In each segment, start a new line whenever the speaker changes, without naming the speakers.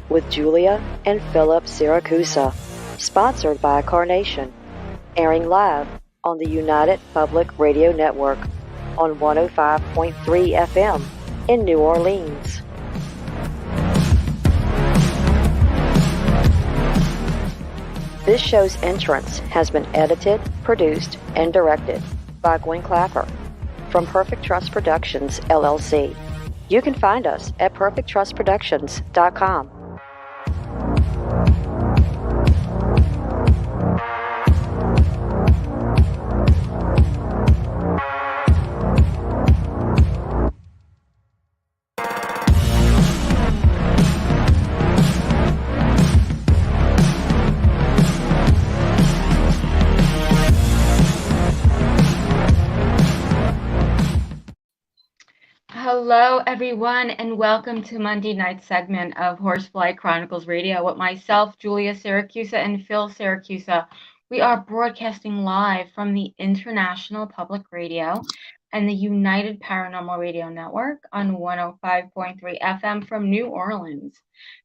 with Julia and Philip Siracusa, sponsored by Carnation, airing live on the United Public Radio Network on 105.3 FM in New Orleans. This show's entrance has been edited, produced, and directed by Gwen from Perfect Trust Productions, LLC. You can find us at perfecttrustproductions.com.
Hello, everyone, and welcome to Monday night segment of Horsefly Chronicles Radio with myself, Julia Siracusa, and Phil Siracusa. We are broadcasting live from the International Public Radio and the United Paranormal Radio Network on 105.3 FM from New Orleans.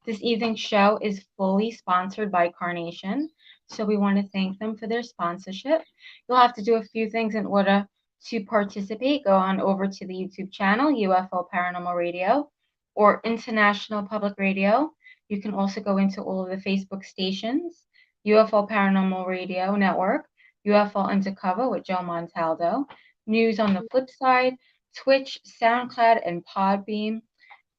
This evening's show is fully sponsored by Carnation, so we want to thank them for their sponsorship. You'll have to do a few things in order to participate. Go on over to the YouTube channel, UFO Paranormal Radio or International Public Radio. You can also go into all of the Facebook stations, UFO Paranormal Radio Network, UFO Undercover with Joe Montaldo, News on the Flip Side, Twitch, SoundCloud, and Podbeam.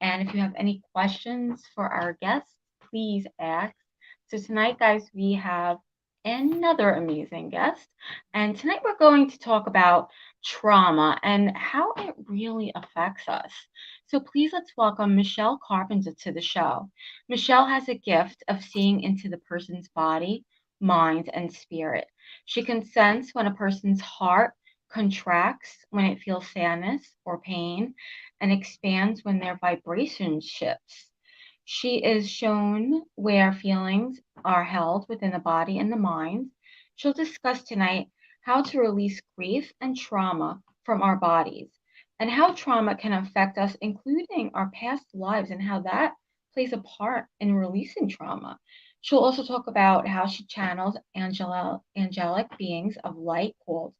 And if you have any questions for our guests, please ask. So tonight, guys, we have another amazing guest. And tonight we're going to talk about trauma and how it really affects us. So please let's welcome Michelle Carpenter to the show. Michelle has a gift of seeing into the person's body, mind, and spirit. She can sense when a person's heart contracts, when it feels sadness or pain, and expands when their vibration shifts. She is shown where feelings are held within the body and the mind. She'll discuss tonight how to release grief and trauma from our bodies and how trauma can affect us, including our past lives, and how that plays a part in releasing trauma. She'll also talk about how she channels angelic beings of light called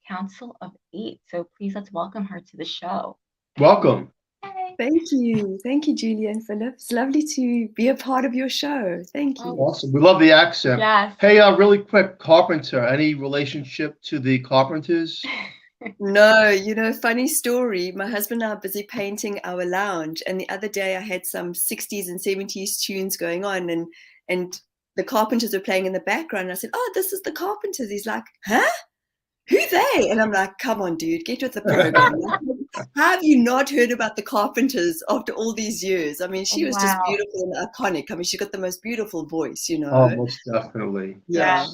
Council of Eight. So please let's welcome her to the show.
Welcome.
Thank you. Thank you, Julia and Philip. It's lovely to be a part of your show. Thank you.
Awesome. We love the accent.
Yes.
Hey, really quick, Carpenter, any relationship to the Carpenters?
No, funny story. My husband and I are busy painting our lounge, and the other day I had some 60s and 70s tunes going on, and the Carpenters were playing in the background. And I said, "Oh, this is the Carpenters." He's like, "Huh? Who they?" And I'm like, "Come on, dude, get with the program." How have you not heard about the Carpenters after all these years? I mean, she was just beautiful and iconic. I mean, she got the most beautiful voice,
Oh, most definitely.
Yeah.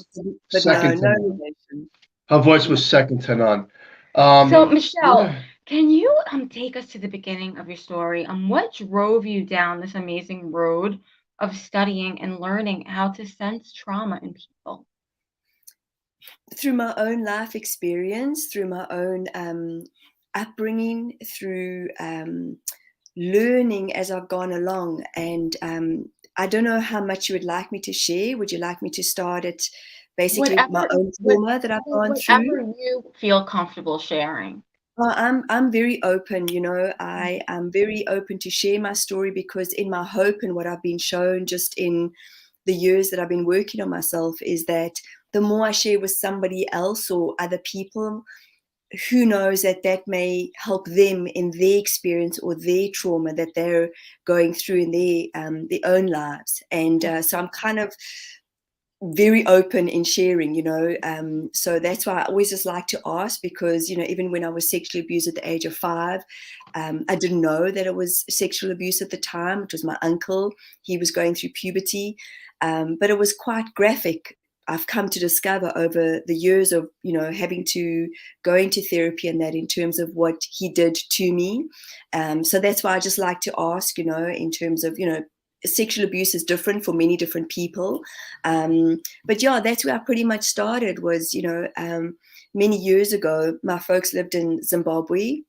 But
Second
no
to none.
relation.
Her voice was second to none.
So, Michelle, can you take us to the beginning of your story? What drove you down this amazing road of studying and learning how to sense trauma in people?
Through my own life experience, through my own upbringing, through learning as I've gone along. And I don't know how much you would like me to share. Would you like me to start at basically my own trauma that I've gone through?
Whatever you feel comfortable sharing.
Well, I'm very open, I am very open to share my story, because in my hope and what I've been shown just in the years that I've been working on myself is that the more I share with somebody else or other people, who knows that may help them in their experience or their trauma that they're going through in their own lives. And so I'm kind of very open in sharing, so that's why I always just like to ask, because, even when I was sexually abused at the age of 5, I didn't know that it was sexual abuse at the time. It was my uncle. He was going through puberty, but it was quite graphic. I've come to discover over the years of, having to go into therapy and that, in terms of what he did to me. So that's why I just like to ask, in terms of, sexual abuse is different for many different people. But yeah, that's where I pretty much started was, many years ago, my folks lived in Zimbabwe,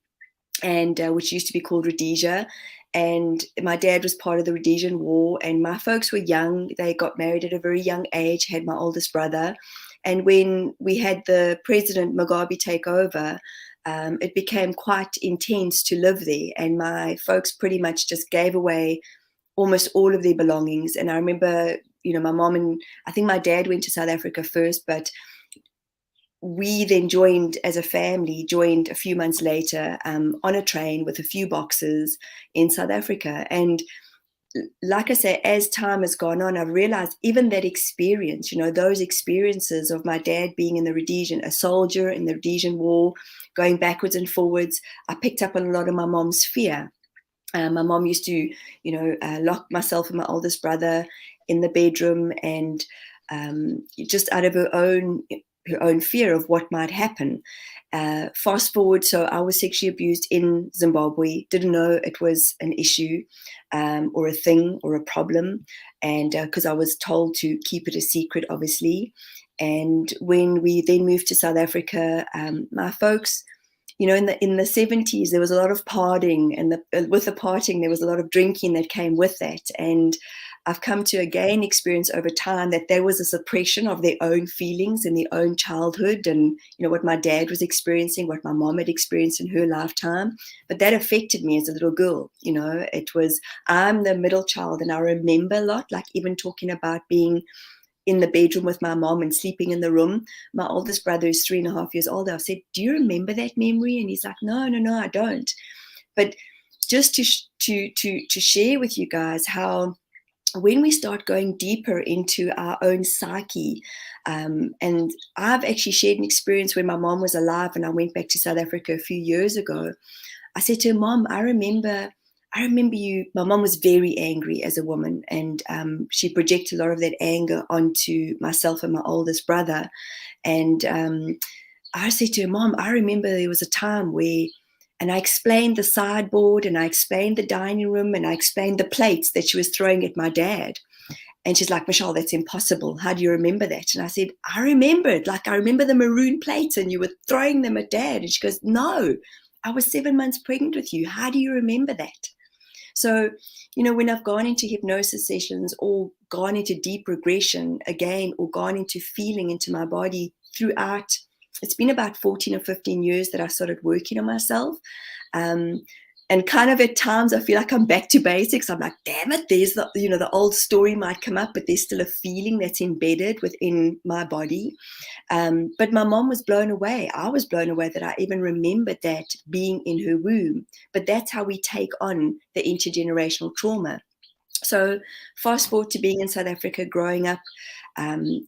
and which used to be called Rhodesia. And my dad was part of the Rhodesian War, and my folks were young. They got married at a very young age, had my oldest brother. And when we had the President Mugabe take over, it became quite intense to live there. And my folks pretty much just gave away almost all of their belongings. And I remember, my mom and I think my dad went to South Africa first, but we then joined as a family, a few months later on a train with a few boxes in South Africa. And like I say, as time has gone on, I've realized even that experience, those experiences of my dad being in the Rhodesian, a soldier in the Rhodesian War, going backwards and forwards, I picked up on a lot of my mom's fear. My mom used to, lock myself and my oldest brother in the bedroom, and just out of her own fear of what might happen. Fast forward, so I was sexually abused in Zimbabwe, didn't know it was an issue or a thing or a problem, and because I was told to keep it a secret, obviously. And when we then moved to South Africa, my folks, in the 70s, there was a lot of partying, and with the partying, there was a lot of drinking that came with that. And I've come to again experience over time that there was a suppression of their own feelings in their own childhood, and what my dad was experiencing, what my mom had experienced in her lifetime. But that affected me as a little girl. I'm the middle child, and I remember a lot, like even talking about being in the bedroom with my mom and sleeping in the room. My oldest brother is 3.5 years older. I said, "Do you remember that memory?" And he's like, No, I don't. But just to share with you guys how when we start going deeper into our own psyche, and I've actually shared an experience when my mom was alive and I went back to South Africa a few years ago. I said to her, "Mom, I remember you." My mom was very angry as a woman, and she projected a lot of that anger onto myself and my oldest brother. And I said to her, "Mom, I remember there was a time where," and I explained the sideboard, and I explained the dining room, and I explained the plates that she was throwing at my dad. And she's like, "Michelle, that's impossible. How do you remember that?" And I said, "I remember it. Like, I remember the maroon plates and you were throwing them at Dad." And she goes, "No, I was 7 months pregnant with you. How do you remember that?" So, when I've gone into hypnosis sessions or gone into deep regression again, or gone into feeling into my body throughout, it's been about 14 or 15 years that I started working on myself. And kind of at times I feel like I'm back to basics. I'm like, damn it, there's the old story might come up, but there's still a feeling that's embedded within my body. But my mom was blown away. I was blown away that I even remembered that being in her womb. But that's how we take on the intergenerational trauma. So fast forward to being in South Africa, growing up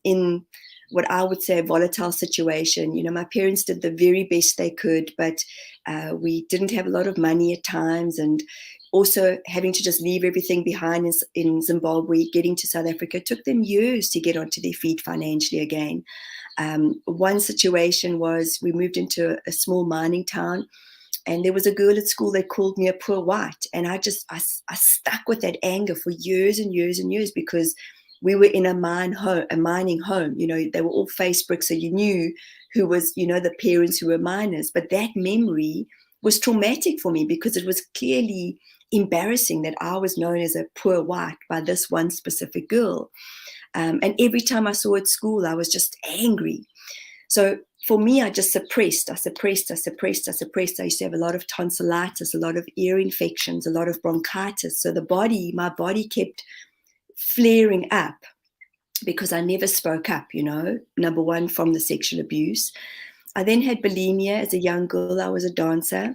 in what I would say a volatile situation. My parents did the very best they could, but we didn't have a lot of money at times, and also having to just leave everything behind in Zimbabwe, getting to South Africa, took them years to get onto their feet financially again. One situation was we moved into a small mining town, and there was a girl at school that called me a poor white, and I stuck with that anger for years and years and years, because we were in a mining home. They were all face bricks, so you knew who was, the parents who were miners. But that memory was traumatic for me, because it was clearly embarrassing that I was known as a poor white by this one specific girl. And every time I saw her at school, I was just angry. So for me, I just suppressed. I used to have a lot of tonsillitis, a lot of ear infections, a lot of bronchitis. So my body kept flaring up because I never spoke up, number one, from the sexual abuse. I then had bulimia as a young girl. I was a dancer,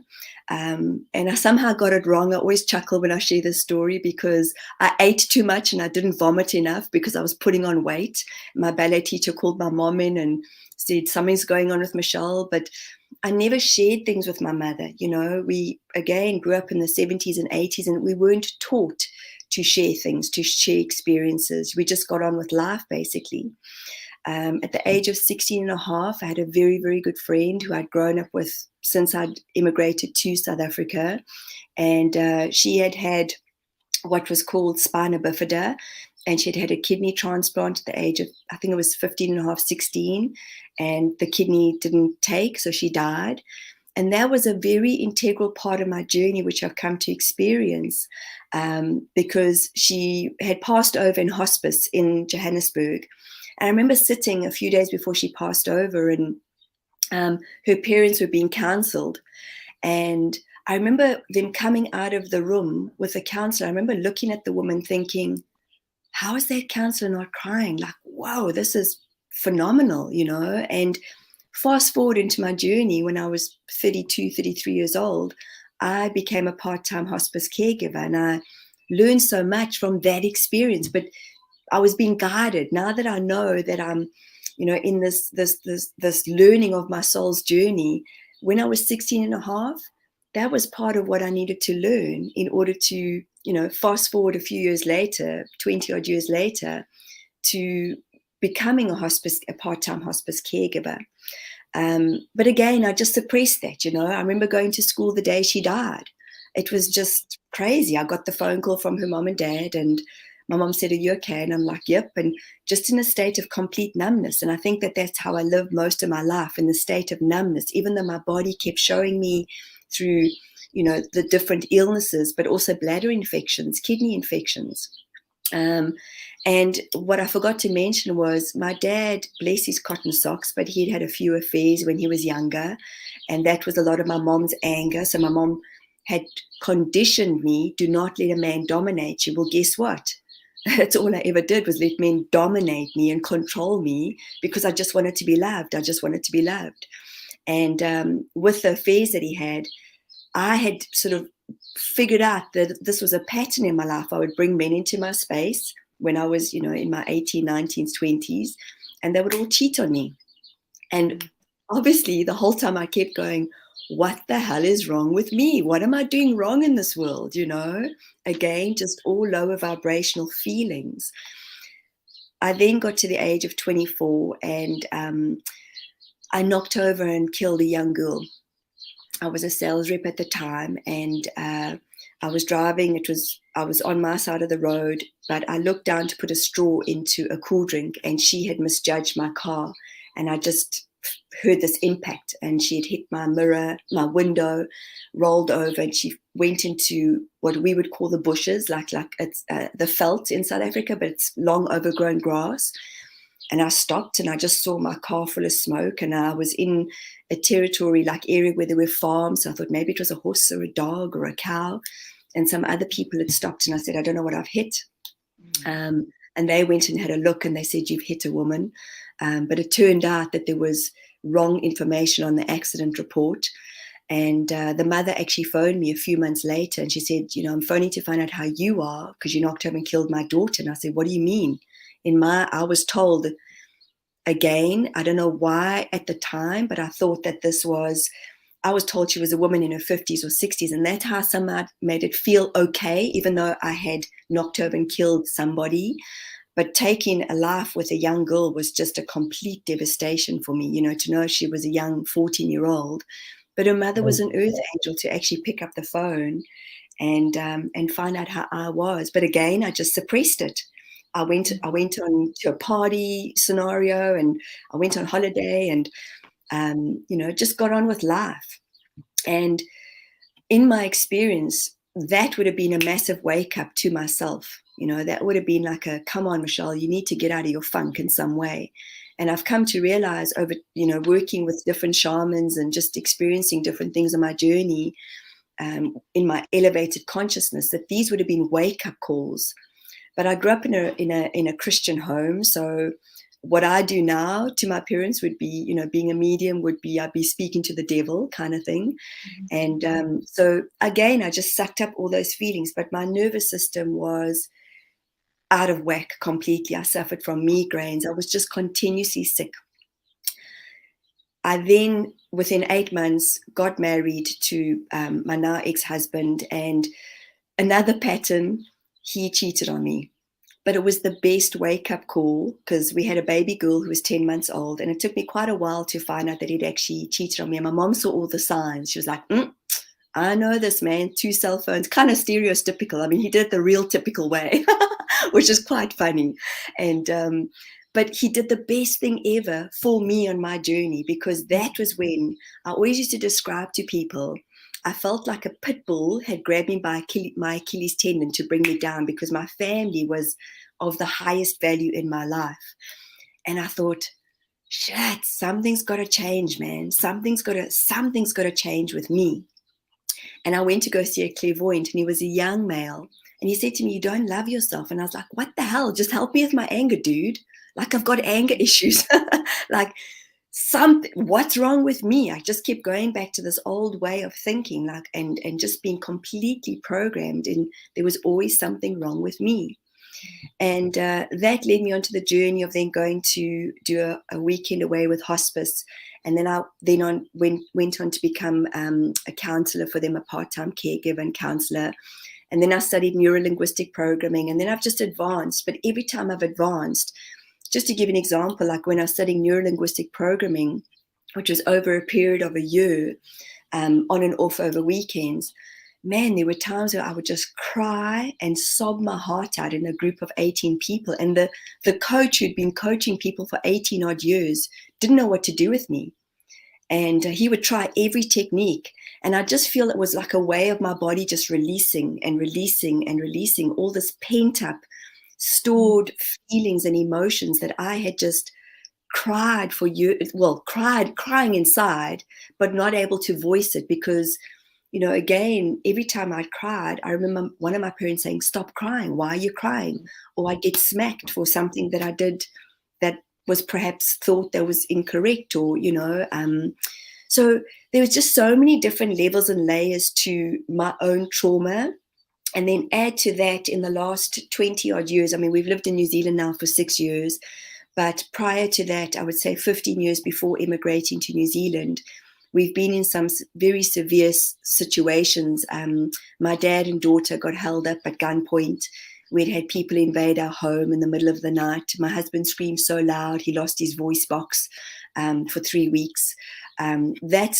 and I somehow got it wrong. I always chuckle when I share this story, because I ate too much and I didn't vomit enough because I was putting on weight. My ballet teacher called my mom in and said, "Something's going on with Michelle." But I never shared things with my mother. We, again, grew up in the 70s and 80s, and we weren't taught to share things, to share experiences. We just got on with life, basically. At the age of 16 and a half, I had a very, very good friend who I'd grown up with since I'd immigrated to South Africa. And she had what was called spina bifida, and she'd had a kidney transplant at the age of, I think it was 15 and a half, 16, and the kidney didn't take, so she died. And that was a very integral part of my journey, which I've come to experience, because she had passed over in hospice in Johannesburg. And I remember sitting a few days before she passed over, and her parents were being counseled. And I remember them coming out of the room with the counselor. I remember looking at the woman thinking, how is that counselor not crying? Like, wow, this is phenomenal, you know? And fast forward into my journey, when I was 32, 33 years old, I became a part-time hospice caregiver, and I learned so much from that experience. But I was being guided. Now that I know that I'm, you know, in this learning of my soul's journey, when I was 16 and a half, that was part of what I needed to learn in order to, you know, fast forward a few years later, 20 odd years later, to becoming a part-time hospice caregiver. But again, I just suppressed that, you know. I remember going to school the day she died. It was just crazy. I got the phone call from her mom and dad, and my mom said, are you okay? And I'm like, yep. And just in a state of complete numbness. And I think that that's how I lived most of my life, in the state of numbness, even though my body kept showing me through, you know, the different illnesses, but also bladder infections, kidney infections. And what I forgot to mention was my dad, bless his cotton socks, but he'd had a few affairs when he was younger. And that was a lot of my mom's anger. So my mom had conditioned me, do not let a man dominate you. Well, guess what? That's all I ever did, was let men dominate me and control me, because I just wanted to be loved. I just wanted to be loved. And with the affairs that he had, I had sort of figured out that this was a pattern in my life. I would bring men into my space when I was, you know, in my 18s, 19s, 20s, and they would all cheat on me. And obviously the whole time I kept going, what the hell is wrong with me? What am I doing wrong in this world? You know, again, just all lower vibrational feelings. I then got to the age of 24, and I knocked over and killed a young girl. I was a sales rep at the time, and I was driving. I was on my side of the road, but I looked down to put a straw into a cool drink, and she had misjudged my car, and I just heard this impact, and she had hit my mirror, my window, rolled over, and she went into what we would call the bushes, like it's the veld in South Africa, but it's long overgrown grass. And I stopped, and I just saw my car full of smoke, and I was in a territory like area where there were farms. So I thought maybe it was a horse or a dog or a cow, and some other people had stopped, and I said, I don't know what I've hit. And they went and had a look, and they said, you've hit a woman. But it turned out that there was wrong information on the accident report. And the mother actually phoned me a few months later, and she said, you know, I'm phoning to find out how you are, because you knocked over and killed my daughter. And I said, what do you mean? I was told, again, I don't know why at the time, but I thought that I was told she was a woman in her 50s or 60s, and that's how somehow made it feel okay, even though I had knocked over and killed somebody. But taking a life with a young girl was just a complete devastation for me, you know, to know she was a young 14-year-old. But her mother was an earth angel to actually pick up the phone and find out how I was. But again, I just suppressed it. I went on to a party scenario, and I went on holiday, and you know, just got on with life. And in my experience, that would have been a massive wake up to myself. You know, that would have been like a, come on, Michelle, you need to get out of your funk in some way. And I've come to realize over, you know, working with different shamans and just experiencing different things on my journey, in my elevated consciousness, that these would have been wake up calls. But I grew up in a Christian home, so what I do now to my parents would be, you know, being a medium would be, I'd be speaking to the devil kind of thing. And so again, I just sucked up all those feelings, but my nervous system was out of whack completely. I suffered from migraines. I was just continuously sick. I then, within 8 months, got married to my now ex-husband, and another pattern, he cheated on me. But it was the best wake-up call, because we had a baby girl who was 10 months old, and it took me quite a while to find out that he'd actually cheated on me. And my mom saw all the signs. She was like, I know this man, 2 cell phones, kind of stereotypical. I mean, he did it the real typical way, which is quite funny. And But he did the best thing ever for me on my journey, because that was when I always used to describe to people, I felt like a pit bull had grabbed me by my Achilles tendon to bring me down, because my family was of the highest value in my life. And I thought, shit, something's got to change, man. Something's got to change with me. And I went to go see a clairvoyant, and he was a young male. And he said to me, you don't love yourself. And I was like, what the hell? Just help me with my anger, dude. Like, I've got anger issues. Like, what's wrong with me? I just kept going back to this old way of thinking, like, and just being completely programmed. And there was always something wrong with me. And that led me onto the journey of then going to do a weekend away with hospice. And then I went on to become a counselor for them, a part-time caregiver and counselor. And then I studied neuro-linguistic programming. And then I've just advanced. But every time I've advanced, just to give an example, like when I was studying neuro-linguistic programming, which was over a period of a year, on and off over weekends, man, there were times where I would just cry and sob my heart out in a group of 18 people. And the coach who'd been coaching people for 18 odd years didn't know what to do with me. And he would try every technique. And I just feel it was like a way of my body just releasing and releasing and releasing all this pent up, stored feelings and emotions that I had just cried for years, crying inside, but not able to voice it because, you know, again, every time I cried, I remember one of my parents saying, stop crying. Why are you crying? Or I'd get smacked for something that I did that was perhaps thought that was incorrect, or, you know, so there was just so many different levels and layers to my own trauma. And then add to that, in the last 20 odd years, I mean, we've lived in New Zealand now for 6 years, but prior to that, I would say 15 years before immigrating to New Zealand, we've been in some very severe situations. My dad and daughter got held up at gunpoint. We'd had people invade our home in the middle of the night. My husband screamed so loud, he lost his voice box for 3 weeks. That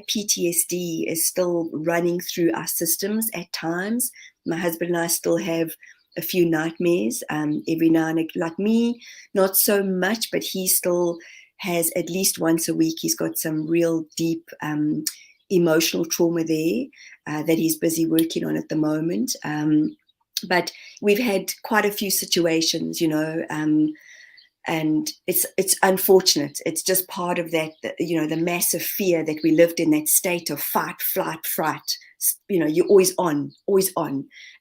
PTSD is still running through our systems at times. My husband and I still have a few nightmares every now and again. Like me, not so much, but he still has at least once a week. He's got some real deep emotional trauma there that he's busy working on at the moment. But we've had quite a few situations, you know, and it's unfortunate. It's just part of that, you know, the massive fear that we lived in, that state of fight, flight, fright. You know, you're always on.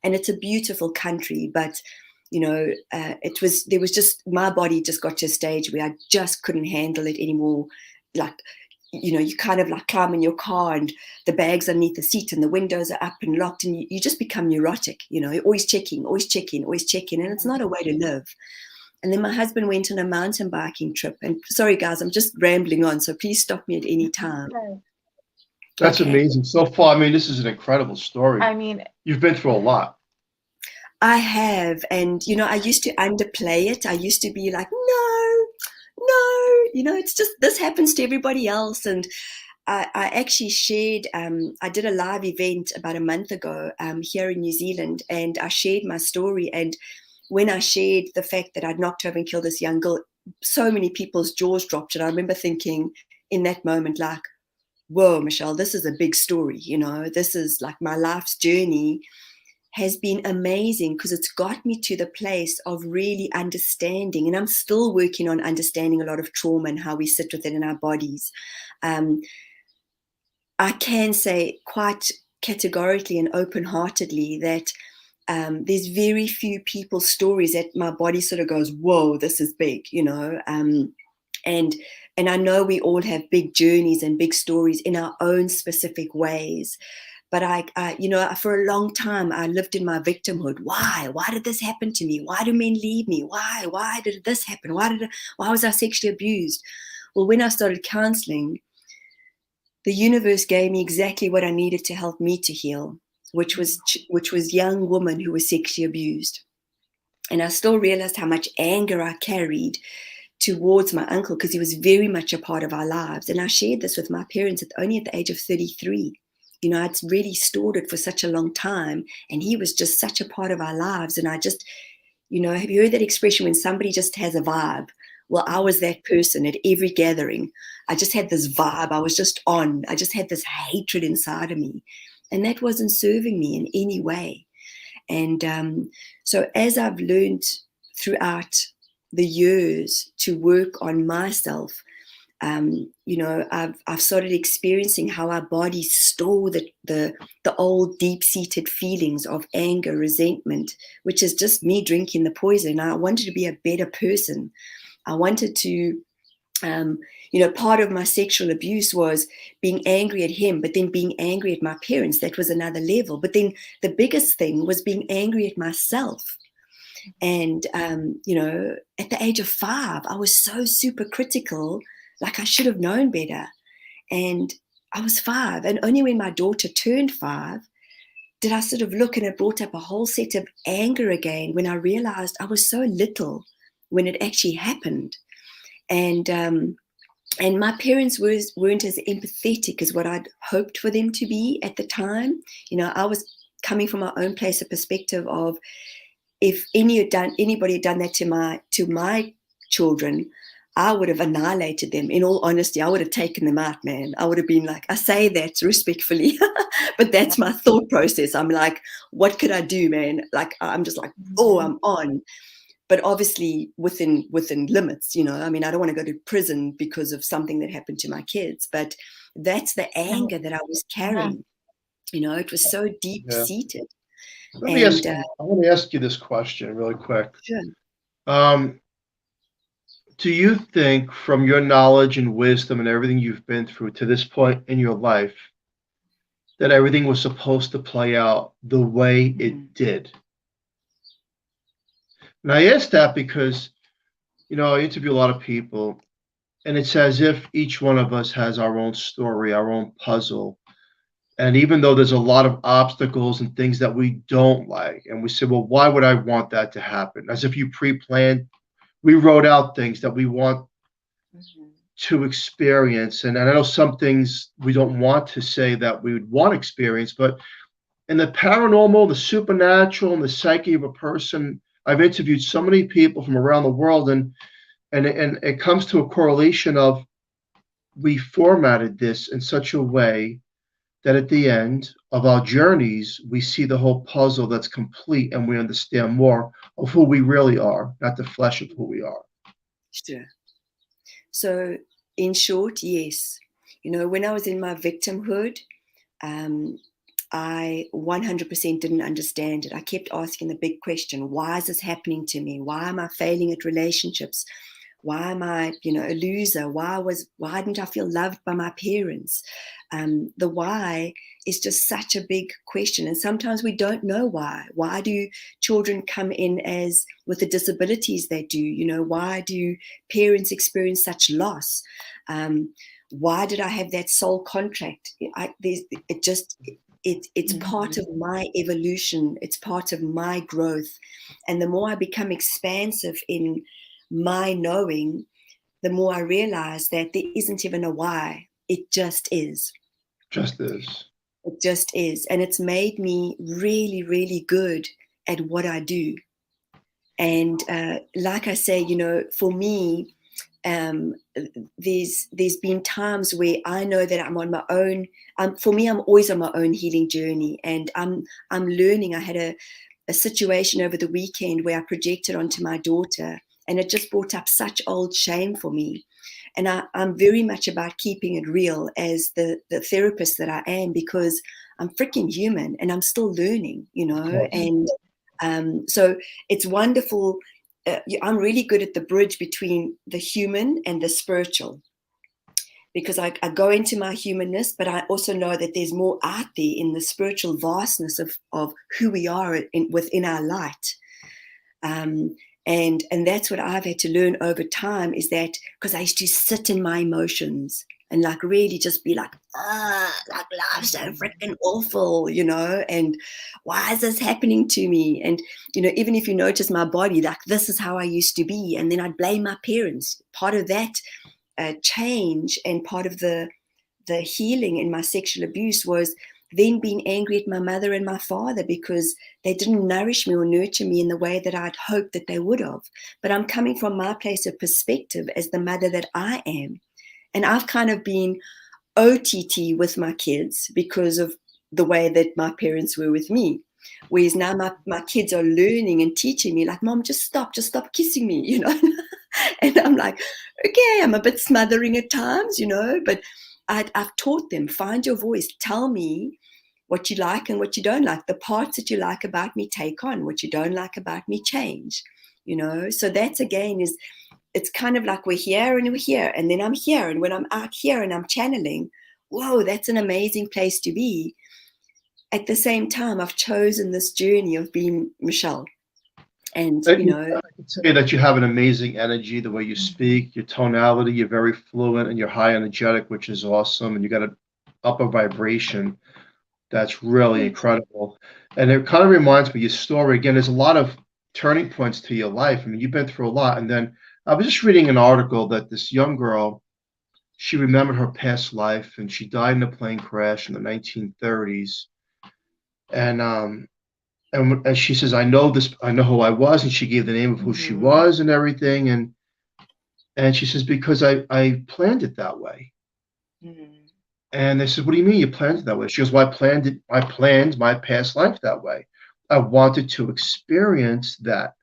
And it's a beautiful country, but, you know, there was just, my body just got to a stage where I just couldn't handle it anymore. Like, you know, you kind of like climb in your car and the bag's underneath the seat and the windows are up and locked, and you just become neurotic, you know, you're always checking. And it's not a way to live. And then my husband went on a mountain biking trip. And sorry, guys, I'm just rambling on, so please stop me at any time.
That's amazing. So far, I mean, this is an incredible story.
I mean,
you've been through a lot.
I have. And, you know, I used to underplay it. I used to be like, no, you know, it's just, this happens to everybody else. And I actually shared, I did a live event about a month ago here in New Zealand, and I shared my story. And when I shared the fact that I'd knocked over and killed this young girl, so many people's jaws dropped. And I remember thinking in that moment, like, whoa, Michelle, this is a big story. You know, this is like my life's journey has been amazing because it's got me to the place of really understanding. And I'm still working on understanding a lot of trauma and how we sit with it in our bodies. I can say quite categorically and open-heartedly that there's very few people's stories that my body sort of goes, whoa, this is big, you know. And I know we all have big journeys and big stories in our own specific ways. But I, you know, for a long time, I lived in my victimhood. Why? Why did this happen to me? Why do men leave me? Why did this happen? Why was I sexually abused? Well, when I started counseling, the universe gave me exactly what I needed to help me to heal, which was young women who were sexually abused. And I still realized how much anger I carried towards my uncle, because he was very much a part of our lives. And I shared this with my parents only at the age of 33. You know, I'd really stored it for such a long time, and he was just such a part of our lives. And I just, you know, have you heard that expression when somebody just has a vibe? Well, I was that person at every gathering. I just had this vibe. I was just on. I just had this hatred inside of me. And that wasn't serving me in any way. And so as I've learned throughout the years to work on myself, I've started experiencing how our bodies store the old deep-seated feelings of anger, resentment, which is just me drinking the poison. I wanted to be a better person. I wanted to, part of my sexual abuse was being angry at him, but then being angry at my parents. That was another level. But then the biggest thing was being angry at myself. And, at the age of 5, I was so super critical, like I should have known better. And I was 5. And only when my daughter turned 5 did I sort of look, and it brought up a whole set of anger again when I realized I was so little when it actually happened. And my parents weren't as empathetic as what I'd hoped for them to be at the time. I was coming from my own place of perspective of, if anybody had done that to my children, I would have annihilated them. In all honesty, I would have taken them out, man. I would have been like, I say that respectfully, but that's my thought process. I'm like, what could I do, man? Like, I'm just like, oh, I'm on. But obviously within limits, I don't want to go to prison because of something that happened to my kids. But that's the anger that I was carrying. It was so deep-seated.
I want to ask you this question really quick.
Sure.
Do you think, from your knowledge and wisdom and everything you've been through to this point in your life, that everything was supposed to play out the way it did? And I ask that because, I interview a lot of people, and it's as if each one of us has our own story, our own puzzle. And even though there's a lot of obstacles and things that we don't like, and we say, well, why would I want that to happen? As if you pre-planned, we wrote out things that we want to experience. And I know some things we don't want to say that we would want to experience, but in the paranormal, the supernatural, and the psyche of a person, I've interviewed so many people from around the world, and it comes to a correlation of, we formatted this in such a way that at the end of our journeys, we see the whole puzzle that's complete, and we understand more of who we really are, not the flesh of who we are.
Sure. So in short, yes. When I was in my victimhood, I 100% didn't understand it. I kept asking the big question, why is this happening to me? Why am I failing at relationships? Why am I, a loser? Why didn't I feel loved by my parents? The why is just such a big question. And sometimes we don't know why. Why do children come in with the disabilities they do? Why do parents experience such loss? Why did I have that soul contract? It's part of my evolution. It's part of my growth. And the more I become expansive in my knowing, the more I realize that there isn't even a why. It just is.
Just is.
It just is. And it's made me really, really good at what I do. And like I say, for me, there's been times where I know that I'm on my own. For me, I'm always on my own healing journey, and I'm learning. I had a situation over the weekend where I projected onto my daughter, and it just brought up such old shame for me. And I'm very much about keeping it real as the therapist that I am, because I'm freaking human and I'm still learning, and so it's wonderful. I'm really good at the bridge between the human and the spiritual, because I go into my humanness, but I also know that there's more out there in the spiritual vastness of who we are within our light. And that's what I've had to learn over time, is that because I used to sit in my emotions and like really just be like, like life's so freaking awful, and why is this happening to me? And, even if you notice my body, like this is how I used to be. And then I'd blame my parents. Part of that change and part of the healing in my sexual abuse was then being angry at my mother and my father because they didn't nourish me or nurture me in the way that I'd hoped that they would have. But I'm coming from my place of perspective as the mother that I am. And I've kind of been OTT with my kids because of the way that my parents were with me. Whereas now my kids are learning and teaching me, like, Mom, just stop kissing me, you know. And I'm like, okay, I'm a bit smothering at times, you know, but I've taught them, find your voice, tell me what you like and what you don't like. The parts that you like about me, take on. What you don't like about me, change, you know. So that's, again, it's kind of like we're here and we're here, and then I'm here, and when I'm out here and I'm channeling, whoa, that's an amazing place to be. At the same time, I've chosen this journey of being Michelle. And, you know,
I can say that you have an amazing energy, the way you speak, your tonality, you're very fluent and you're high energetic, which is awesome. And you got an upper vibration that's really incredible. And it kind of reminds me of your story. Again, there's a lot of turning points to your life. I mean, you've been through a lot. And then I was just reading an article that this young girl, she remembered her past life, and she died in a plane crash in the 1930s. And she says, I know who I was, and she gave the name of who she was and everything. And she says, because I planned it that way. And they said, what do you mean you planned it that way? She goes, well, I planned my past life that way. I wanted to experience that.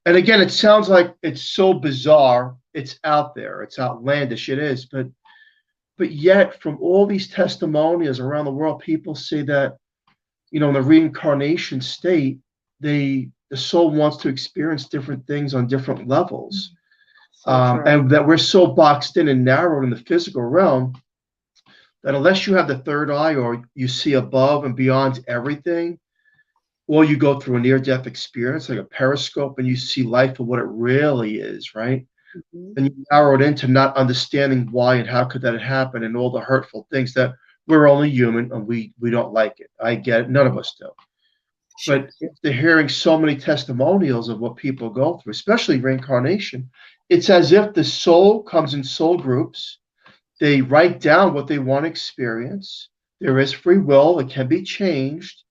And again, it sounds like it's so bizarre. It's out there. It's outlandish. It is. But yet, from all these testimonials around the world, people say that, you know, in the reincarnation state, the soul wants to experience different things on different levels. And that we're so boxed in and narrowed in the physical realm that unless you have the third eye, or you see above and beyond everything, or you go through a near-death experience like a periscope and you see life for what it really is, right? And you narrow it into not understanding why and how could that happen, and all the hurtful things that we're only human and we don't like it. I get it. None of us do. Sure. But after hearing so many testimonials of what people go through, especially reincarnation, it's as if the soul comes in soul groups. They write down what they want to experience. There is free will. It can be changed,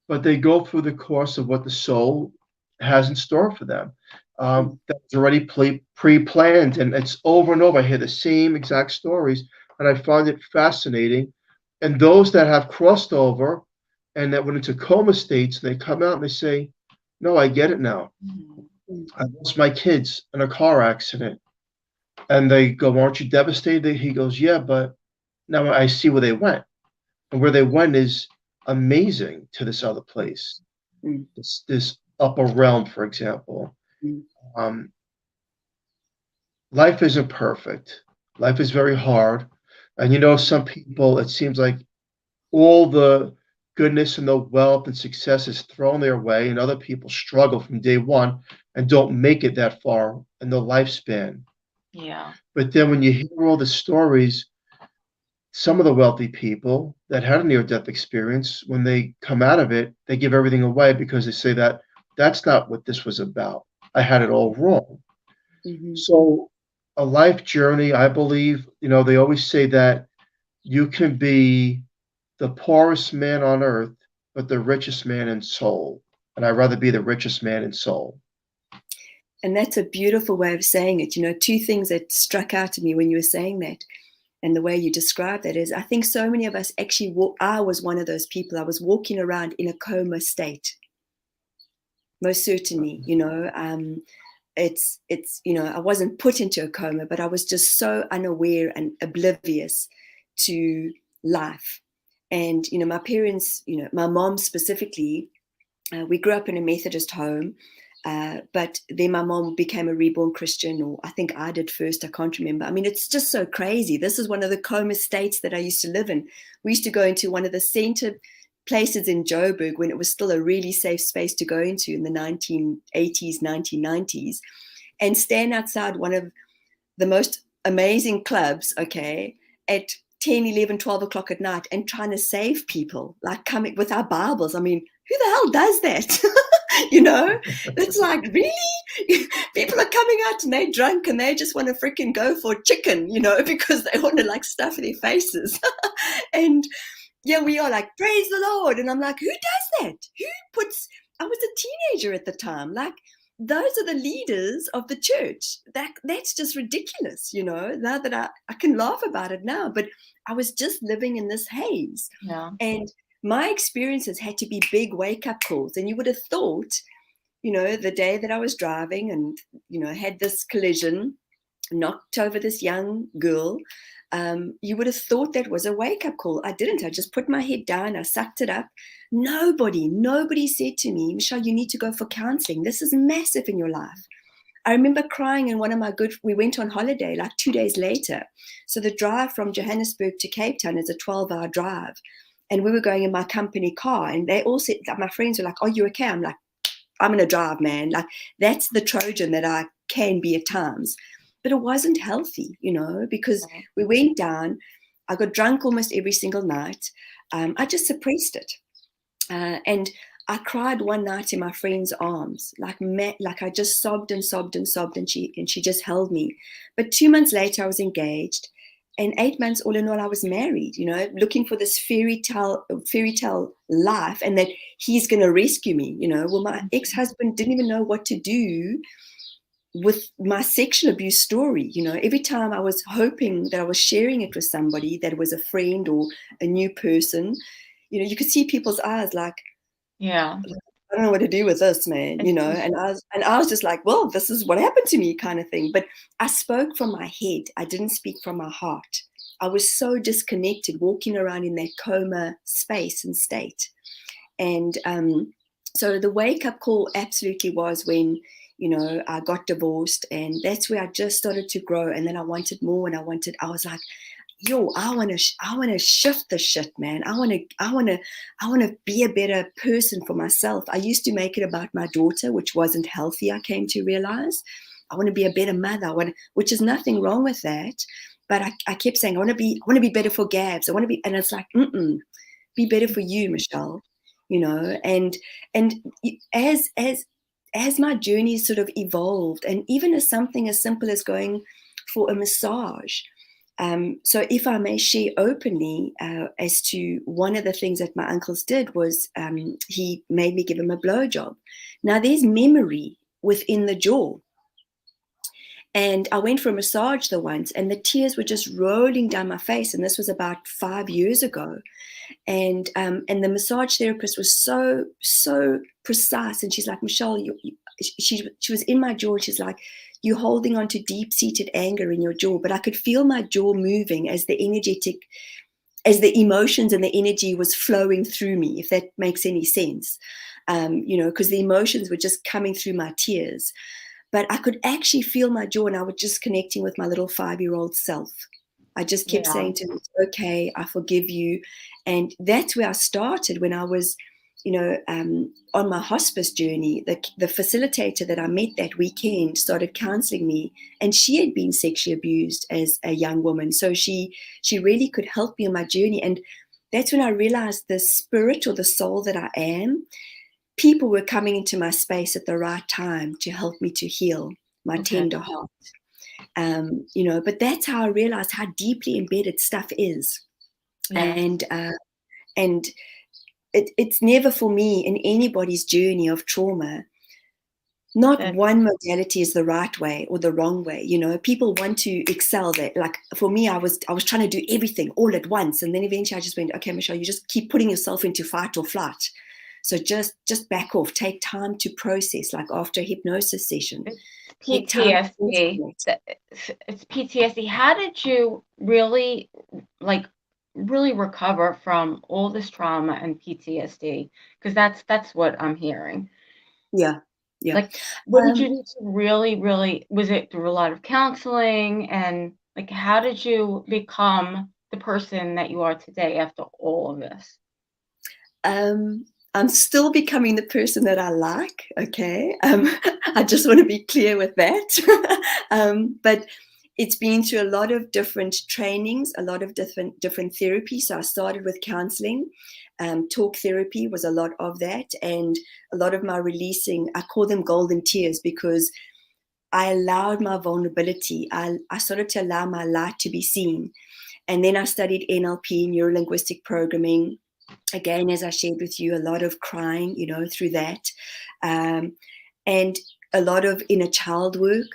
but they go through the course of what the soul has in store for them. That's already pre-planned, and it's over and over. I hear the same exact stories, and I find it fascinating. And those that have crossed over and that went into coma states, they come out and they say, no, I get it now. I lost my kids in a car accident. And they go, aren't you devastated? He goes, yeah, but now I see where they went. And where they went is amazing to this other place, this upper realm, for example. Life isn't perfect. Life is very hard. And, you know, some people, it seems like all the goodness and the wealth and success is thrown their way, and other people struggle from day one and don't make it that far in the lifespan.
Yeah.
But then when you hear all the stories, some of the wealthy people that had a near-death experience, when they come out of it, they give everything away because they say that that's not what this was about. I had it all wrong. So a life journey, I believe, you know, they always say that you can be the poorest man on earth, but the richest man in soul. And I'd rather be the richest man in soul.
And that's a beautiful way of saying it. You know, two things that struck out to me when you were saying that, and the way you described that, is I think so many of us actually, I was one of those people. I was walking around in a coma state. Most certainly, you know, it's, you know, I wasn't put into a coma, but I was just so unaware and oblivious to life. And, you know, my parents, you know, my mom specifically, we grew up in a Methodist home, but then my mom became a reborn Christian, or I think I did first, I can't remember. I mean, it's just so crazy. This is one of the coma states that I used to live in. We used to go into one of the center places in Joburg when it was still a really safe space to go into in the 1980s, 1990s, and stand outside one of the most amazing clubs, okay, at 10, 11, 12 o'clock at night, and trying to save people, like coming with our Bibles. I mean, who the hell does that? You know, it's like, really? People are coming out and they're drunk and they just want to freaking go for chicken, you know, because they want to like stuff their faces. And Yeah, we are like, praise the Lord. And I'm like, who does that? I was a teenager at the time. Like, those are the leaders of the church. That's just ridiculous, now that I can laugh about it now. But I was just living in this haze.
Yeah.
And my experiences had to be big wake-up calls. And you would have thought, the day that I was driving and, had this collision, knocked over this young girl, you would have thought that was a wake-up call. I didn't. I just put my head down. I sucked it up. Nobody said to me, Michelle, you need to go for counseling. This is massive in your life. I remember crying in we went on holiday like 2 days later. So the drive from Johannesburg to Cape Town is a 12-hour drive. And we were going in my company car. And they all said, my friends were like, are you okay? I'm like, I'm going to drive, man. Like, that's the Trojan that I can be at times. But it wasn't healthy, because we went down. I got drunk almost every single night. I just suppressed it. And I cried one night in my friend's arms, like I just sobbed and sobbed and sobbed, and she just held me. But 2 months later, I was engaged. And 8 months, all in all, I was married, looking for this fairy tale life, and that he's going to rescue me, Well, my ex-husband didn't even know what to do with my sexual abuse story. Every time I was hoping that I was sharing it with somebody that was a friend or a new person, you could see people's eyes like,
yeah,
I don't know what to do with this, man, and I was just like, well, this is what happened to me, kind of thing. But I spoke from my head. I didn't speak from my heart. I was so disconnected, walking around in that coma space and state. And so the wake-up call absolutely was when, I got divorced, and that's where I just started to grow. And then I wanted more, and I was like, yo, I want to shift the shit, man. I want to be a better person for myself. I used to make it about my daughter, which wasn't healthy. I came to realize I want to be a better mother, which is nothing wrong with that. But I kept saying, I want to be better for Gabs. And it's like, be better for you, Michelle, and as my journey sort of evolved, and even as something as simple as going for a massage. So if I may share openly as to one of the things that my uncles did was he made me give him a blowjob. Now there's memory within the jaw. And I went for a massage once, and the tears were just rolling down my face. And this was about 5 years ago. And the massage therapist was so precise. And she's like, Michelle, she was in my jaw. She's like, you're holding on to deep-seated anger in your jaw. But I could feel my jaw moving as the emotions and the energy was flowing through me, if that makes any sense. Because the emotions were just coming through my tears. But I could actually feel my jaw, and I was just connecting with my little 5-year-old self. I just kept saying to him, okay, I forgive you. And that's where I started when I was, on my hospice journey. The facilitator that I met that weekend started counseling me, and she had been sexually abused as a young woman. So she really could help me on my journey. And that's when I realized the spirit or the soul that I am, people were coming into my space at the right time to help me to heal my tender heart. But that's how I realized how deeply embedded stuff is. And it's never for me in anybody's journey of trauma. Not one modality is the right way or the wrong way. People want to excel there. Like for me, I was trying to do everything all at once. And then eventually I just went, okay, Michelle, you just keep putting yourself into fight or flight. So just back off, take time to process, like after a hypnosis session.
PTSD. It's PTSD. How did you really recover from all this trauma and PTSD? Because that's what I'm hearing.
Yeah.
Like, what did you do to really, was it through a lot of counseling? And like, how did you become the person that you are today after all of this?
I'm still becoming the person that I like, okay? I just want to be clear with that. But it's been through a lot of different trainings, a lot of different therapies. So I started with counseling. Talk therapy was a lot of that. And a lot of my releasing, I call them golden tears, because I allowed my vulnerability. I started to allow my light to be seen. And then I studied NLP, neuro-linguistic programming. Again, as I shared with you, a lot of crying, through that. And a lot of inner child work.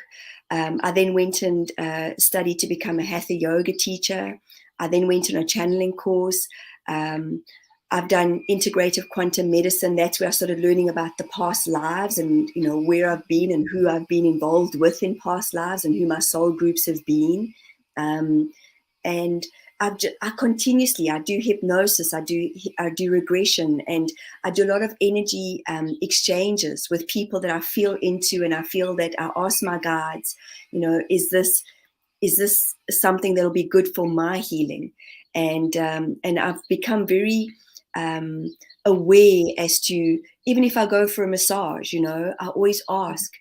I then went and studied to become a hatha yoga teacher. I then went on a channeling course. I've done integrative quantum medicine. That's where I started learning about the past lives and, where I've been and who I've been involved with in past lives and who my soul groups have been. And I do hypnosis, I do regression, and I do a lot of energy exchanges with people that I feel into, and I feel that I ask my guides, is this something that'll be good for my healing? And I've become very aware as to, even if I go for a massage, I always ask,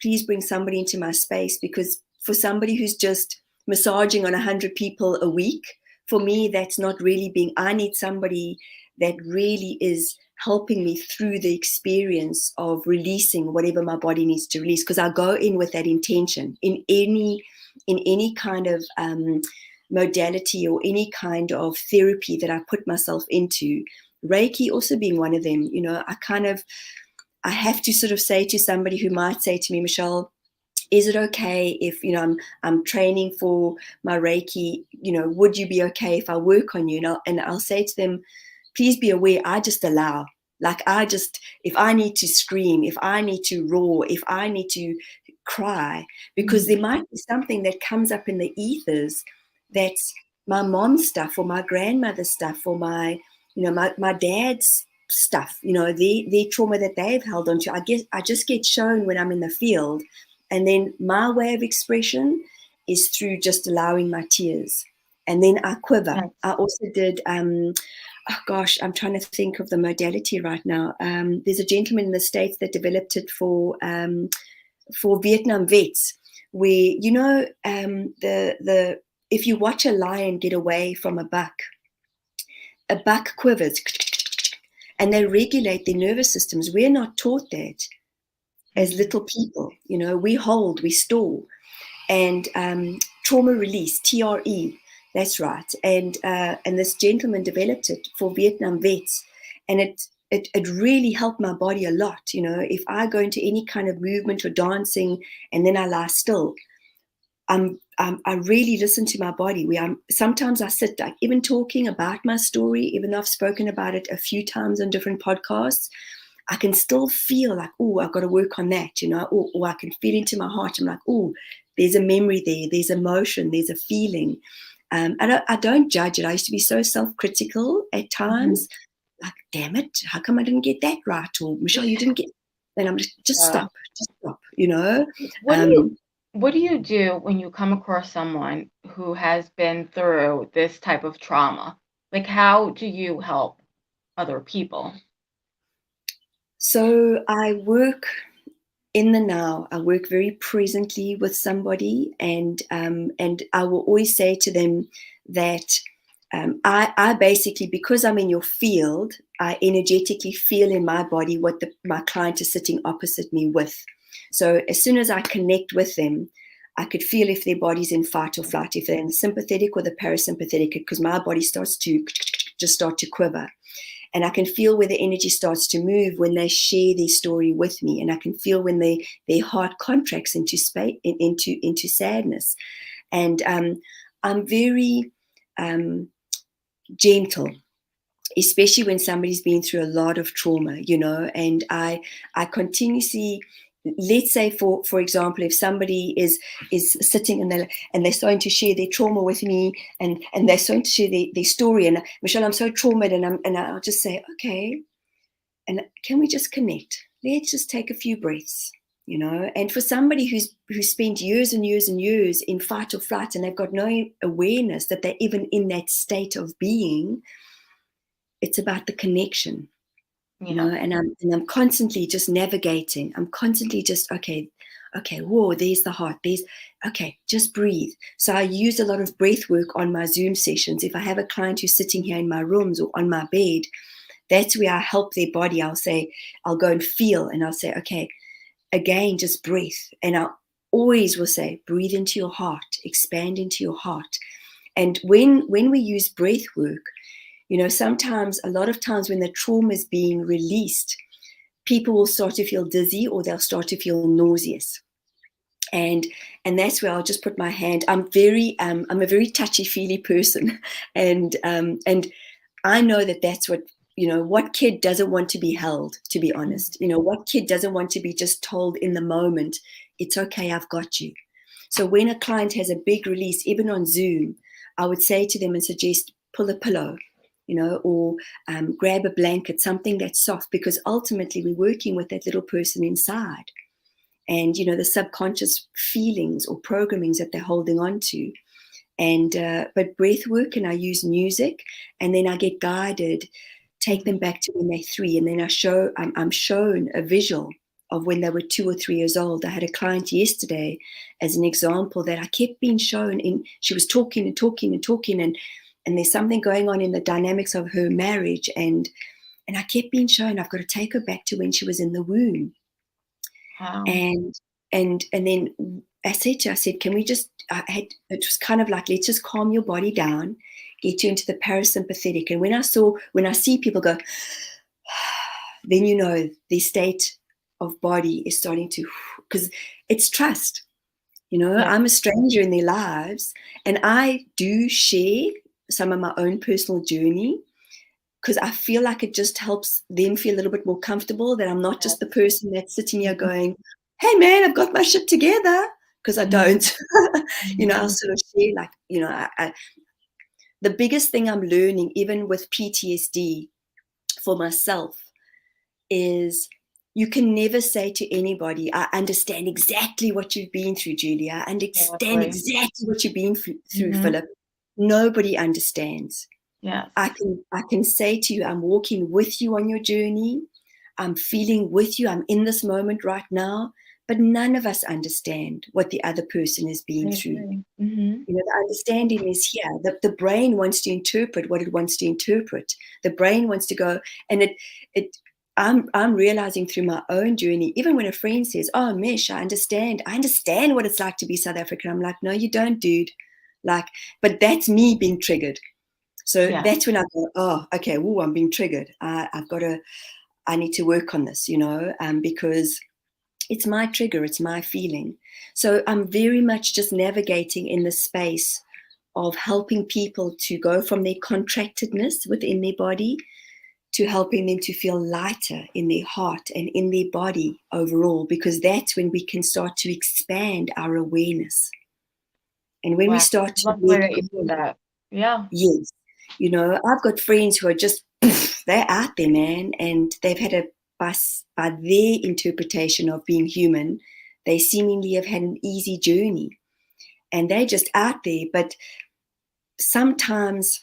please bring somebody into my space, because for somebody who's just massaging on 100 people a week, for me, that's not really I need somebody that really is helping me through the experience of releasing whatever my body needs to release, because I go in with that intention in any kind of modality or any kind of therapy that I put myself into. Reiki also being one of them. I have to sort of say to somebody who might say to me, Michelle, is it okay if, I'm training for my Reiki, would you be okay if I work on you? And I'll say to them, please be aware, I just allow. If I need to scream, if I need to roar, if I need to cry, because there might be something that comes up in the ethers that's my mom's stuff or my grandmother's stuff or my dad's stuff, their trauma that they've held on to. I just get shown when I'm in the field. And then my way of expression is through just allowing my tears. And then I quiver. Nice. I also did, I'm trying to think of the modality right now. There's a gentleman in the States that developed it for Vietnam vets, where, if you watch a lion get away from a buck quivers and they regulate their nervous systems. We're not taught that. As little people, we hold, we store, and trauma release, TRE, that's right. And this gentleman developed it for Vietnam vets, and it really helped my body a lot. If I go into any kind of movement or dancing, and then I lie still, I really listen to my body. Sometimes I sit, like, even talking about my story, even though I've spoken about it a few times on different podcasts, I can still feel like, oh, I've got to work on that, or I can feel into my heart. I'm like, oh, there's a memory there, there's emotion, there's a feeling. I don't judge it. I used to be so self-critical at times, like, damn it, how come I didn't get that right? Or Michelle, you didn't get. Then I'm just stop.
What do you do when you come across someone who has been through this type of trauma? Like, how do you help other people?
So I work in the now. I work very presently with somebody, and I will always say to them that I basically, because I'm in your field, I energetically feel in my body what my client is sitting opposite me with. So as soon as I connect with them, I could feel if their body's in fight or flight, if they're in the sympathetic or the parasympathetic, because my body starts to just start to quiver. And I can feel where the energy starts to move when they share their story with me. And I can feel when their heart contracts into sadness. And I'm very gentle, especially when somebody's been through a lot of trauma, and I continuously, let's say for example, if somebody is sitting and they're starting to share their trauma with me, and they're starting to share their story, and Michelle, I'm so traumatized, and I'll just say, okay, and can we just connect? Let's just take a few breaths, and for somebody who's spent years and years and years in fight or flight, and they've got no awareness that they're even in that state of being, it's about the connection. And I'm constantly just navigating. I'm constantly just, okay, whoa, there's the heart. Just breathe. So I use a lot of breath work on my Zoom sessions. If I have a client who's sitting here in my rooms or on my bed, that's where I help their body. I'll go and feel, and I'll say, okay, again, just breathe. And I always will say, breathe into your heart, expand into your heart. And when we use breath work, you know, a lot of times when the trauma is being released, people will start to feel dizzy or they'll start to feel nauseous. And that's where I'll just put my hand. I'm a very touchy-feely person, and I know that that's what, you know, what kid doesn't want to be held, to be honest. You know, what kid doesn't want to be just told in the moment, it's okay, I've got you. So when a client has a big release, even on Zoom, I would say to them and suggest, pull a pillow, you know, or grab a blanket, something that's soft, because ultimately we're working with that little person inside. And, you know, the subconscious feelings or programmings that they're holding on to. And but breath work, and I use music, and then I get guided, take them back to when they're 3, and then I'm shown a visual of when they were 2 or 3 years old. I had a client yesterday as an example that I kept being shown she was talking and talking and talking, and there's something going on in the dynamics of her marriage, and I kept being shown I've got to take her back to when she was in the womb.
Wow.
And then I said, can we just, it was kind of like, let's just calm your body down, get you into the parasympathetic. And when I see people go, then, you know, the state of body is starting to, because it's trust, you know,
Yeah.
I'm a stranger in their lives, and I do share some of my own personal journey, because I feel like it just helps them feel a little bit more comfortable, that I'm not just the person that's sitting here going, hey man, I've got my shit together, because I don't. You know, I'll sort of share, like, you know, the biggest thing I'm learning, even with PTSD for myself, is you can never say to anybody, I understand exactly what you've been through, Julia. I understand exactly what you've been through, Philip. Nobody understands.
Yes.
I can say to you, I'm walking with you on your journey. I'm feeling with you. I'm in this moment right now. But none of us understand what the other person is being through. You know, the understanding is here. The brain wants to interpret what it wants to interpret. The brain wants to go, and I'm realizing through my own journey, even when a friend says, oh, Mish, I understand what it's like to be South African. I'm like, no, you don't, dude. Like, but that's me being triggered. So that's when I go, oh, okay, I'm being triggered. I need to work on this, you know, because it's my trigger, it's my feeling. So I'm very much just navigating in the space of helping people to go from their contractedness within their body to helping them to feel lighter in their heart and in their body overall, because that's when we can start to expand our awareness. And when we start to let go,
that. Yeah.
Yes. You know, I've got friends who are just, they're out there, man, and they've had by their interpretation of being human, they seemingly have had an easy journey, and they're just out there. But sometimes,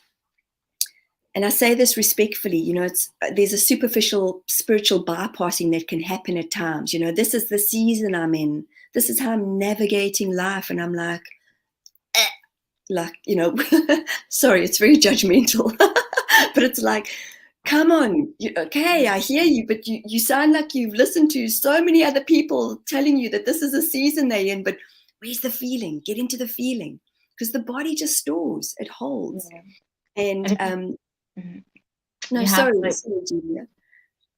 and I say this respectfully, you know, there's a superficial spiritual bypassing that can happen at times. You know, this is the season I'm in. This is how I'm navigating life, and I'm like, you know, sorry, it's very judgmental, but it's like, come on, okay, I hear you, but you sound like you've listened to so many other people telling you that this is a season they're in, but where's the feeling? Get into the feeling, because the body just stores, it holds. And no, sorry, Julia.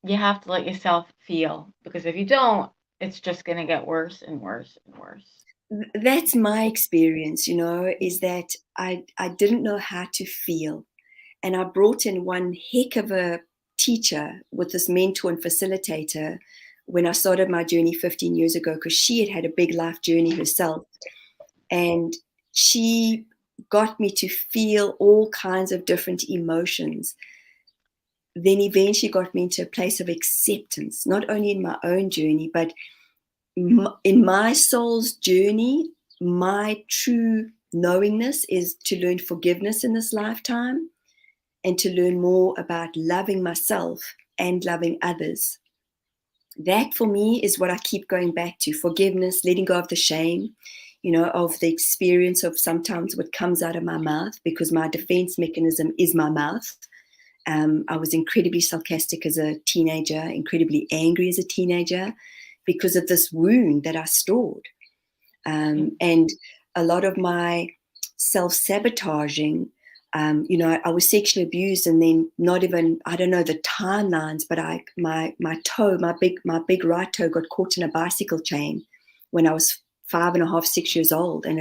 You have to let yourself feel, because if you don't, it's just going to get worse and worse and worse.
That's my experience, you know, is that I didn't know how to feel. And I brought in one heck of a teacher with this mentor and facilitator when I started my journey 15 years ago, because she had a big life journey herself. And she got me to feel all kinds of different emotions. Then eventually got me into a place of acceptance, not only in my own journey, but in my soul's journey. My true knowingness is to learn forgiveness in this lifetime, and to learn more about loving myself and loving others. That for me is what I keep going back to: forgiveness, letting go of the shame, you know, of the experience of sometimes what comes out of my mouth, because my defense mechanism is my mouth. I was incredibly sarcastic as a teenager, incredibly angry as a teenager, because of this wound that I stored. And a lot of my self-sabotaging. I was sexually abused, and then not even, I don't know the timelines, but my big right toe got caught in a bicycle chain when I was 5.5, 6 years old, and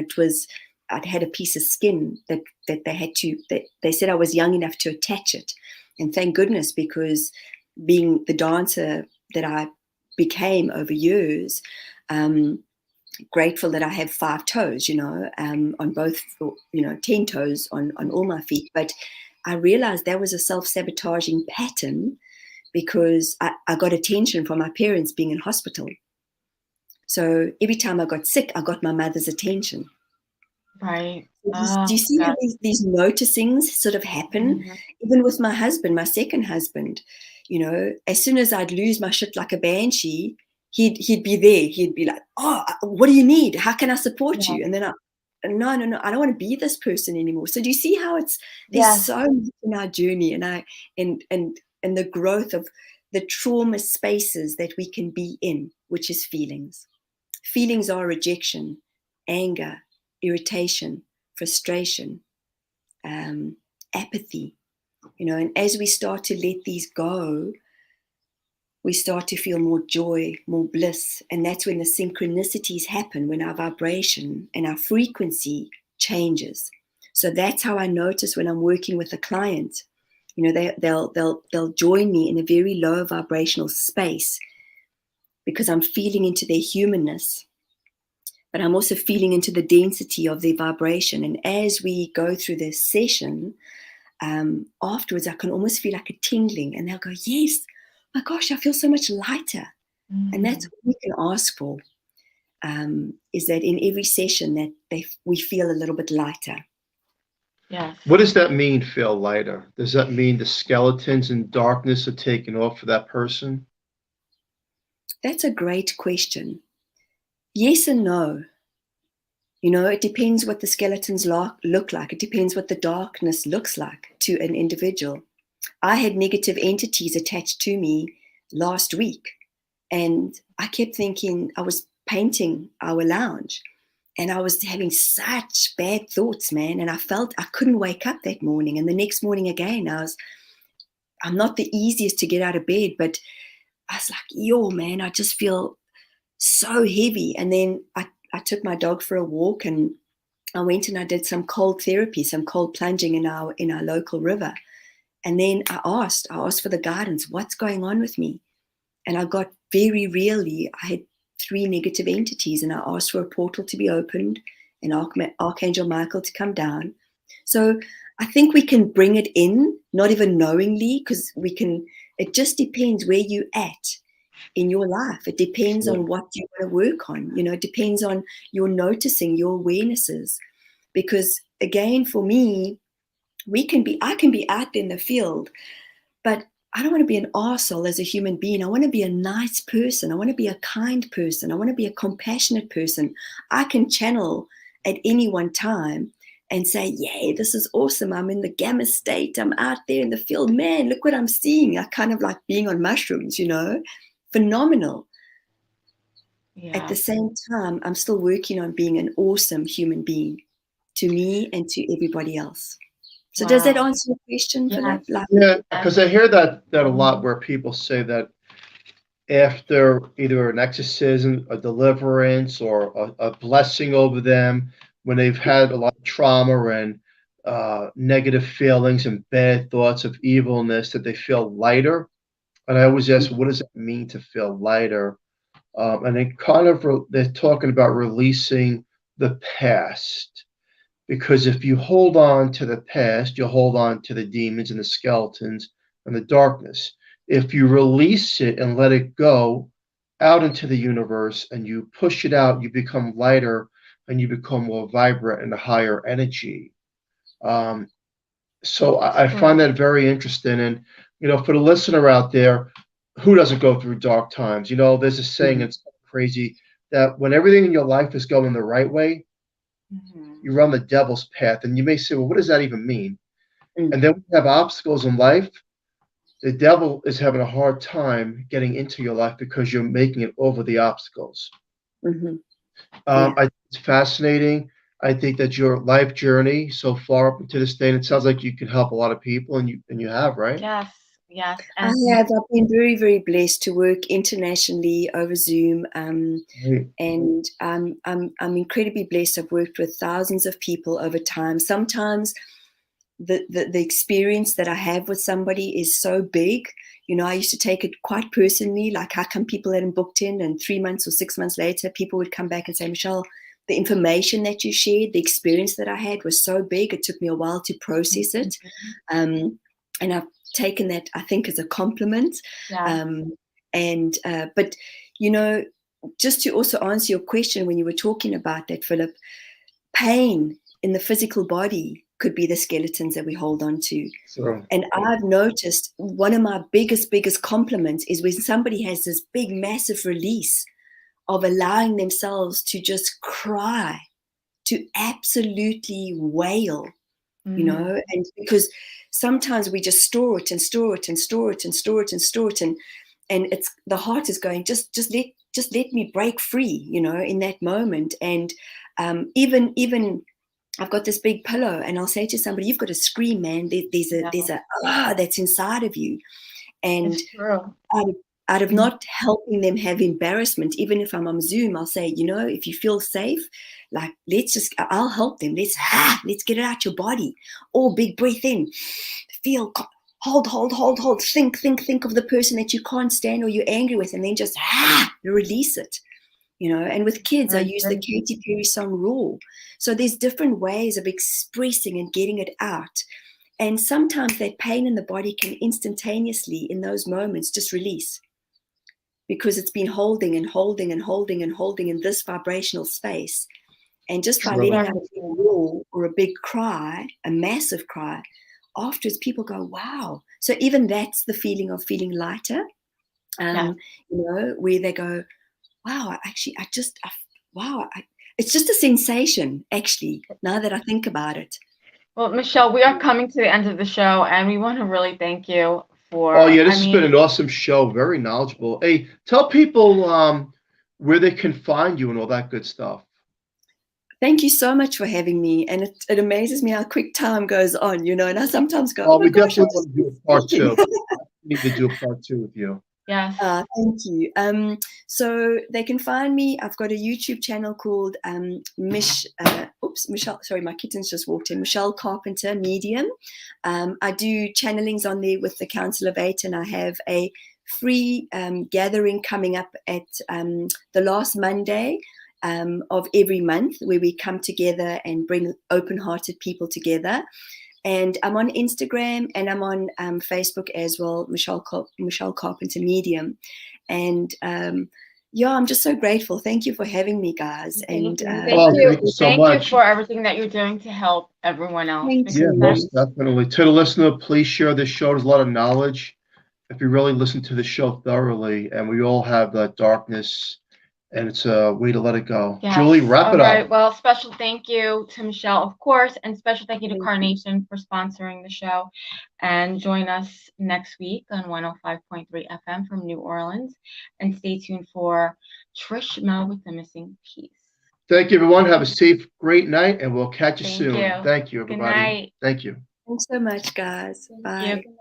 I'd had a piece of skin that they said I was young enough to attach it, and thank goodness, because being the dancer that I became over years, grateful that I have 5 toes, on both, 10 toes on all my feet. But I realized that was a self-sabotaging pattern because I got attention from my parents being in hospital. So every time I got sick, I got my mother's attention.
Right.
Do you see how these noticings sort of happen?
Mm-hmm.
Even with my husband, my second husband, as soon as I'd lose my shit like a banshee, he'd be there. He'd be like, "Oh, what do you need? How can I support you?" And then no, I don't want to be this person anymore. So do you see how there's so much in our journey, and the growth of the trauma spaces that we can be in, which is feelings. Feelings are rejection, anger, irritation, frustration, apathy, and as we start to let these go, we start to feel more joy, more bliss. And that's when the synchronicities happen, when our vibration and our frequency changes. So that's how I notice when I'm working with a client. They'll join me in a very low vibrational space because I'm feeling into their humanness, but I'm also feeling into the density of their vibration. And as we go through this session, afterwards, I can almost feel like a tingling, and they'll go, "Yes, my gosh, I feel so much lighter." Mm-hmm. And that's what we can ask for, is that in every session that we feel a little bit lighter.
Yes.
What does that mean, feel lighter? Does that mean the skeletons and darkness are taken off for that person?
That's a great question. Yes and no. It depends what the skeletons look like. It depends what the darkness looks like to an individual. I had negative entities attached to me last week, and I kept thinking, I was painting our lounge, and I was having such bad thoughts, man. And I felt I couldn't wake up that morning. And the next morning again, I'm not the easiest to get out of bed, but I was like, yo, man, I just feel so heavy. And then I took my dog for a walk, and I went and I did some cold therapy, some cold plunging in our local river. And then I asked for the guidance, what's going on with me? And I got very really, I had 3 negative entities, and I asked for a portal to be opened and Archangel Michael to come down. So I think we can bring it in, not even knowingly, because it just depends where you're at in your life. It depends on what you want to work on. It depends on your noticing, your awarenesses. Because again, for me, I can be out in the field, but I don't want to be an arsehole as a human being. I want to be a nice person. I want to be a kind person. I want to be a compassionate person. I can channel at any one time and say, "Yay, this is awesome. I'm in the gamma state. I'm out there in the field. Man, look what I'm seeing." I kind of like being on mushrooms, phenomenal. Yeah. At the same time, I'm still working on being an awesome human being to me and to everybody else. So does that answer your question, Philip?
Yeah, because I hear that a lot, where people say that after either an exorcism, a deliverance, or a blessing over them, when they've had a lot of trauma and negative feelings and bad thoughts of evilness, that they feel lighter. And I always ask, what does it mean to feel lighter? And they're talking about releasing the past. Because if you hold on to the past, you'll hold on to the demons and the skeletons and the darkness. If you release it and let it go out into the universe and you push it out, you become lighter and you become more vibrant and a higher energy. So I find that very interesting. And, for the listener out there, who doesn't go through dark times? There's a saying, it's crazy, that when everything in your life is going the right way, you run the devil's path. And you may say, well, what does that even mean? And then when you have obstacles in life, the devil is having a hard time getting into your life because you're making it over the obstacles. I think it's fascinating. I think that your life journey so far up to this day, and it sounds like you can help a lot of people, and you have, right?
Yes, yes.
I
And
have. I've been very, very blessed to work internationally over Zoom,
Right.
and I'm incredibly blessed. I've worked with thousands of people over time. Sometimes the experience that I have with somebody is so big. You know, I used to take it quite personally, like how come people hadn't booked in, and 3 months or 6 months later, people would come back and say, Michelle, the information that you shared, the experience that I had was so big, it took me a while to process it. And I've taken that, I think, as a compliment.
yeah,
But, you know, just to also answer your question when you were talking about that, Philip, pain in the physical body could be the skeletons that we hold on to.
So,
And I've noticed one of my biggest compliments is when somebody has this big, massive release of allowing themselves to just cry, to absolutely wail, you know, and because sometimes we just store it and store it and store it and store it and store it. And it's the heart is going, just let me break free, you know, in that moment. And even I've got this big pillow, and I'll say to somebody, "You've got to scream, man. There's a that's inside of you." And
it's true.
out of not helping them have embarrassment, even if I'm on Zoom, I'll say, you know, if you feel safe, like I'll help them. Let's get it out your body. Or big breath in, feel, hold, think of the person that you can't stand or you're angry with, and then just release it. You know, and with kids, I use the Katy Perry song Raw. So there's different ways of expressing and getting it out. And sometimes that pain in the body can instantaneously, in those moments, just release, because it's been holding and holding and holding and holding in this vibrational space. And just by letting out a big roar or a big cry, a massive cry, afterwards people go, wow. So even that's the feeling of feeling lighter, you know, where they go, wow, it's just a sensation, actually, now that I think about it.
Well, Michelle, we are coming to the end of the show, and we want to really thank you for.
Oh yeah, this has been an awesome show. Very knowledgeable. Hey, tell people where they can find you and all that good stuff.
Thank you so much for having me, and it amazes me how quick time goes on, you know. And I sometimes go,
"Oh, we definitely want to do a part 2. We need to do a part 2 with you."
Yeah.
Thank you. So they can find me. I've got a YouTube channel called Michelle. Sorry, my kitten's just walked in. Michelle Carpenter Medium. I do channelings on there with the Council of 8, and I have a free gathering coming up at the last Monday of every month, where we come together and bring open-hearted people together. And I'm on Instagram and I'm on Facebook as well, Michelle Carpenter Medium. And I'm just so grateful. Thank you for having me, guys.
Thank
you so much.
Thank you for everything that you're doing to help everyone else.
Yeah, most definitely. To the listener, please share this show. There's a lot of knowledge. If you really listen to the show thoroughly, and we all have that darkness, and it's a way to let it go.
Yes.
Julie, wrap it up.
All right. Well, special thank you to Michelle, of course, and special thank you to Carnation for sponsoring the show. And join us next week on 105.3 FM from New Orleans. And stay tuned for Trish Mel with the Missing Piece.
Thank you, everyone. Have a safe, great night, and we'll catch you soon.
Thank you.
Thank you, everybody.
Good night.
Thank you.
Thanks so much, guys. Bye.
Thank you.